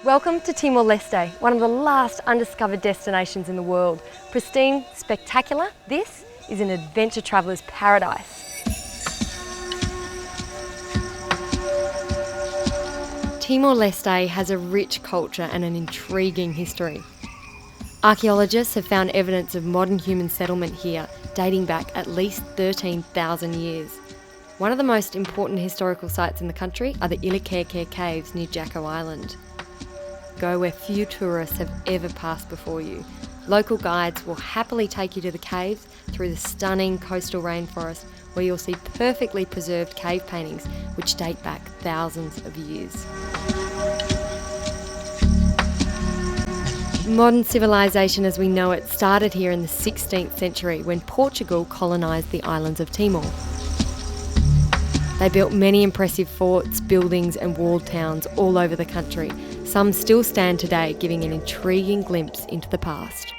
Welcome to Timor Leste, one of the last undiscovered destinations in the world. Pristine, spectacular, this is an adventure traveller's paradise. Timor Leste has a rich culture and an intriguing history. Archaeologists have found evidence of modern human settlement here, dating back at least 13,000 years. One of the most important historical sites in the country are the Ilikirkir Caves near Jacko Island. Go where few tourists have ever passed before you. Local guides will happily take you to the caves through the stunning coastal rainforest where you'll see perfectly preserved cave paintings which date back thousands of years. Modern civilization as we know it started here in the 16th century when Portugal colonised the islands of Timor. They built many impressive forts, buildings and walled towns all over the country. Some still stand today, giving an intriguing glimpse into the past.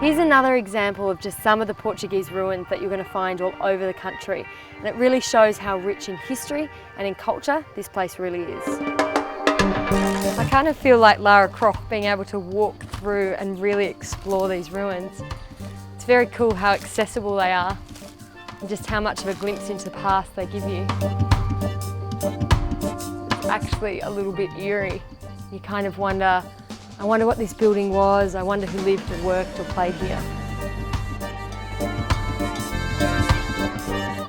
Here's another example of just some of the Portuguese ruins that you're going to find all over the country. And it really shows how rich in history and in culture this place really is. I kind of feel like Lara Croft being able to walk through and really explore these ruins. It's very cool how accessible they are and just how much of a glimpse into the past they give you. It's actually a little bit eerie. You kind of wonder, I wonder what this building was, I wonder who lived or worked or played here.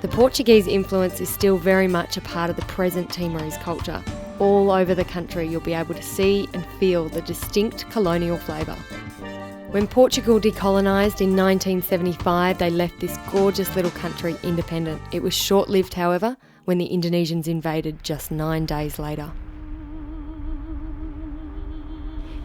The Portuguese influence is still very much a part of the present Timorese culture. All over the country you'll be able to see and feel the distinct colonial flavour. When Portugal decolonised in 1975, they left this gorgeous little country independent. It was short-lived, however, when the Indonesians invaded just 9 days later.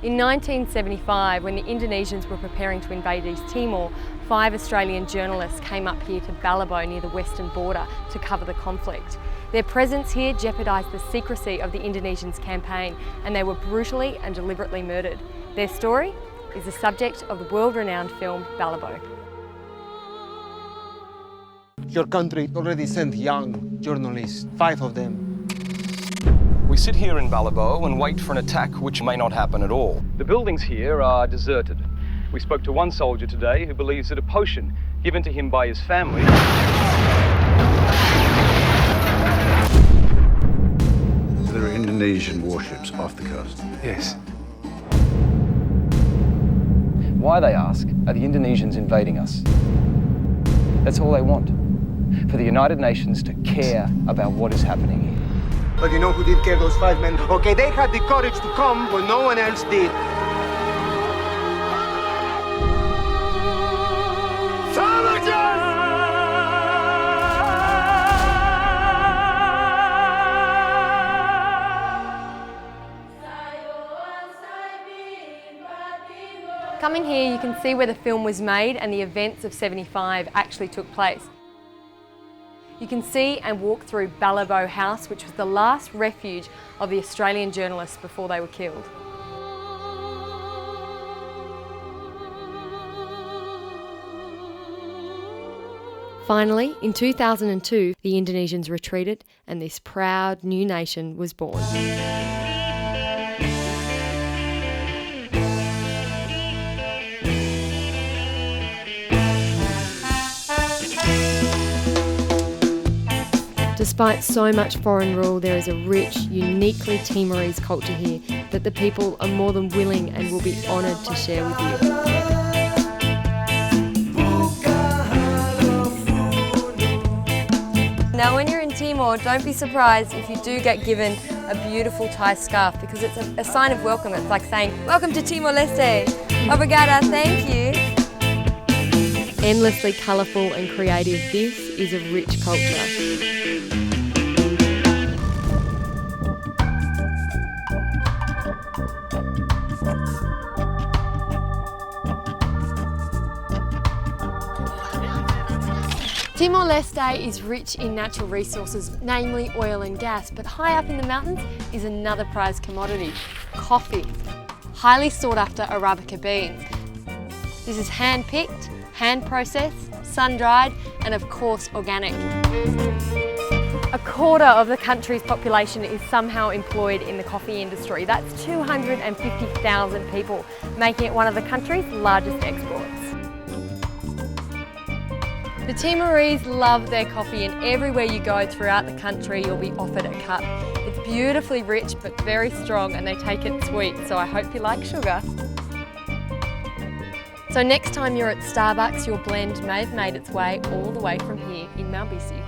In 1975, when the Indonesians were preparing to invade East Timor, 5 Australian journalists came up here to Balibo near the western border to cover the conflict. Their presence here jeopardised the secrecy of the Indonesians' campaign and they were brutally and deliberately murdered. Their story is the subject of the world-renowned film Balibo. Your country already sent young journalists, 5 of them. We sit here in Balibo and wait for an attack which may not happen at all. The buildings here are deserted. We spoke to one soldier today who believes that a potion given to him by his family... There are Indonesian warships off the coast. Yes. Why, they ask, are the Indonesians invading us? That's all they want. For the United Nations to care about what is happening here. But you know who did care, those 5 men? Okay, they had the courage to come when no one else did. Coming here, you can see where the film was made and the events of 75 actually took place. You can see and walk through Balibo House, which was the last refuge of the Australian journalists before they were killed. Finally, in 2002, the Indonesians retreated and this proud new nation was born. Despite so much foreign rule, there is a rich, uniquely Timorese culture here that the people are more than willing and will be honoured to share with you. Now when you're in Timor, don't be surprised if you do get given a beautiful Thai scarf because it's a sign of welcome. It's like saying, welcome to Timor Leste, obrigada, thank you. Endlessly colourful and creative, this is a rich culture. Timor Leste is rich in natural resources, namely oil and gas, but high up in the mountains is another prized commodity, coffee. Highly sought after Arabica beans. This is hand-picked, hand-processed, sun-dried, and of course organic. A quarter of the country's population is somehow employed in the coffee industry. That's 250,000 people, making it one of the country's largest exports. The Timorese love their coffee, and everywhere you go throughout the country you'll be offered a cup. It's beautifully rich but very strong, and they take it sweet, so I hope you like sugar. So next time you're at Starbucks, your blend may have made its way all the way from here in Malbisi.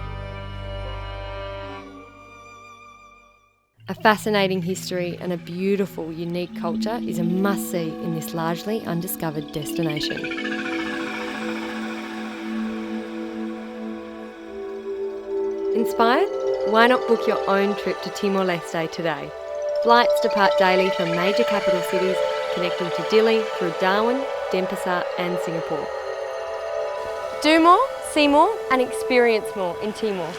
A fascinating history and a beautiful, unique culture is a must-see in this largely undiscovered destination. Inspired? Why not book your own trip to Timor Leste today? Flights depart daily from major capital cities, connecting to Dili through Darwin, Denpasar and Singapore. Do more, see more and experience more in Timor.